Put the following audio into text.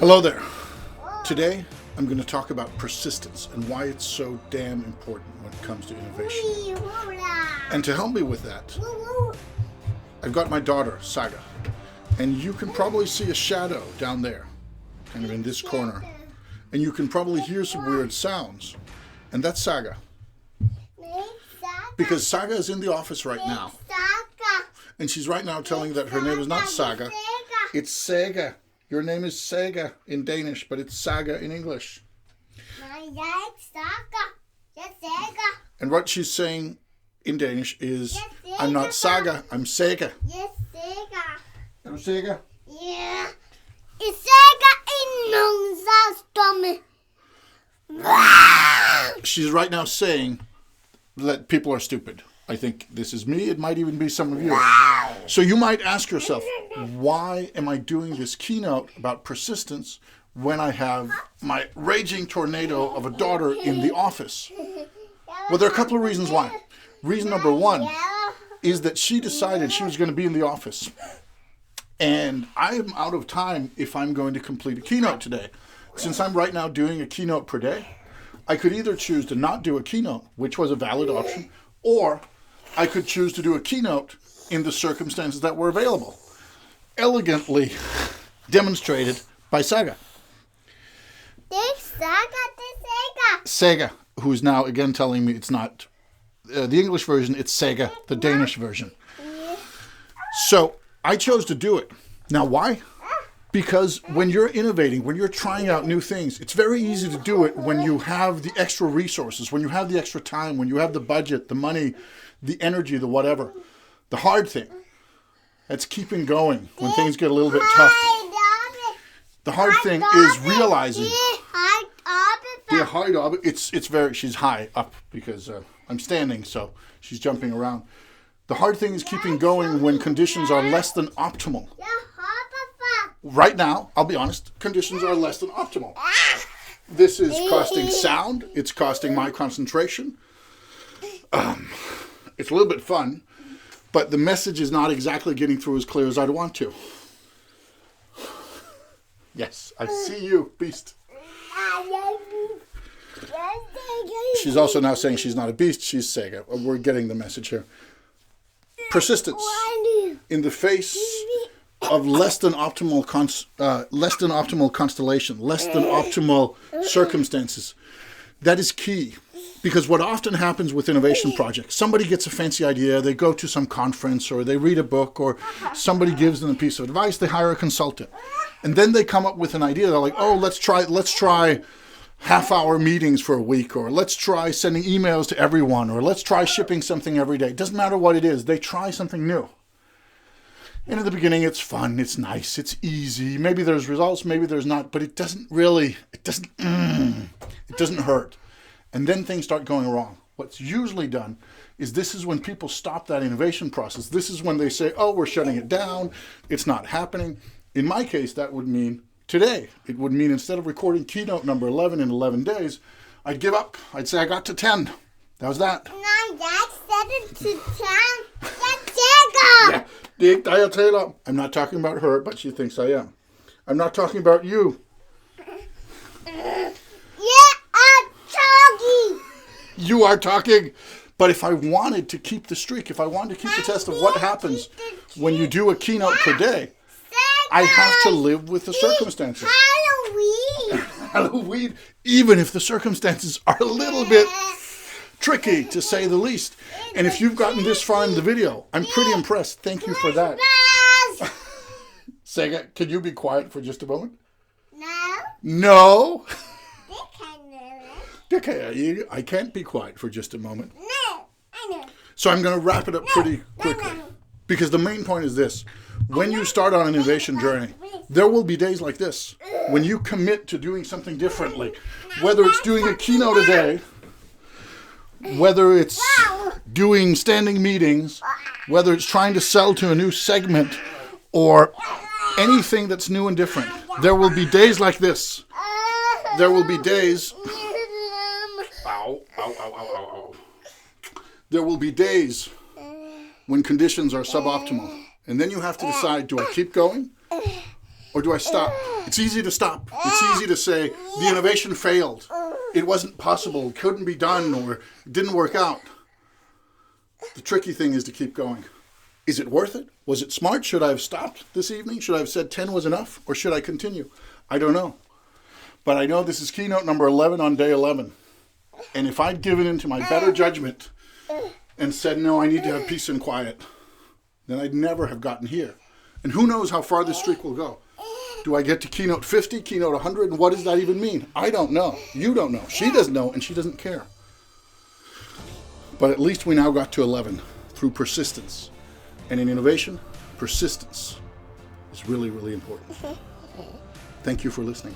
Hello there. Today I'm going to talk about persistence and why it's so damn important when it comes to innovation. And to help me with that, I've got my daughter, Saga. And you can probably see a shadow down there, kind of in this corner. And you can probably hear some weird sounds. And that's Saga. Because Saga is in the office right now. And she's right now telling that her name is not Saga, it's Saga. Your name is Saga in Danish, but it's Saga in English. And what she's saying in Danish is, I'm not Saga, I'm Saga. Yes, Saga. Er du Saga? Ja. Is Saga in nogen stomach? She's right now saying that people are stupid. I think this is me. It might even be some of you. So you might ask yourself, why am I doing this keynote about persistence when I have my raging tornado of a daughter in the office? Well, there are a couple of reasons why. Reason number one is that she decided she was going to be in the office. And I am out of time if I'm going to complete a keynote today. Since I'm right now doing a keynote per day, I could either choose to not do a keynote, which was a valid option, or I could choose to do a keynote in the circumstances that were available. Elegantly demonstrated by Saga. Saga, who's now again telling me it's not the English version, it's Saga, the Danish version. So I chose to do it. Now why? Because when you're innovating, when you're trying out new things, it's very easy to do it when you have the extra resources, when you have the extra time, when you have the budget, the money, the energy, the whatever. The hard thing, that's keeping going when things get a little bit tough. The hard thing is realizing. She's high up because I'm standing, so she's jumping around. The hard thing is keeping going when conditions are less than optimal. Right now, I'll be honest, conditions are less than optimal. This is costing sound. It's costing my concentration. It's a little bit fun, but the message is not exactly getting through as clear as I'd want to. Yes, I see you, beast. She's also now saying she's not a beast, she's Saga. We're getting the message here. Persistence in the face of less than optimal constellation, less than optimal circumstances. That is key. Because what often happens with innovation projects, somebody gets a fancy idea, they go to some conference or they read a book or somebody gives them a piece of advice, they hire a consultant. And then they come up with an idea. They're like, oh, let's try half-hour meetings for a week, or let's try sending emails to everyone, or let's try shipping something every day. It doesn't matter what it is. They try something new. And at the beginning, it's fun, it's nice, it's easy. Maybe there's results, maybe there's not, but it doesn't hurt. And then things start going wrong. What's usually done is this is when people stop that innovation process. This is when they say, oh, we're shutting it down. It's not happening. In my case, that would mean today. It would mean instead of recording keynote number 11 in 11 days, I'd give up. I'd say I got to 10. That was that. No, that's 7 to 10. That's Saga. Yeah, det jeg taler om. I'm not talking about her, but she thinks I am. I'm not talking about you. You are talking. But if I wanted to keep the streak, if I wanted to keep the test of what happens when you do a keynote per day, I have to live with the circumstances. Halloween, even if the circumstances are a little bit tricky, to say the least. And if you've gotten this far in the video, I'm pretty impressed. Thank you for that. Saga, can you be quiet for just a moment? No? Okay, I can't be quiet for just a moment. No, I know. So I'm going to wrap it up pretty quickly. Because the main point is this. When you start on an innovation journey, there will be days like this. When you commit to doing something differently. Whether it's doing a keynote a day, whether it's doing standing meetings, whether it's trying to sell to a new segment, or anything that's new and different. There will be days like this. There will be days... There will be days when conditions are suboptimal. And then you have to decide, do I keep going Or do I stop? It's easy to stop. It's easy to say, the innovation failed. It wasn't possible. It couldn't be done, or it didn't work out. The tricky thing is to keep going. Is it worth it? Was it smart? Should I have stopped this evening? Should I have said 10 was enough? Or should I continue? I don't know. But I know this is keynote number 11 on day 11. And if I'd given in to my better judgment and said, no, I need to have peace and quiet, then I'd never have gotten here. And who knows how far this streak will go. Do I get to keynote 50, keynote 100, and what does that even mean? I don't know. You don't know. She doesn't know, and she doesn't care. But at least we now got to 11 through persistence. And in innovation, persistence is really, really important. Thank you for listening.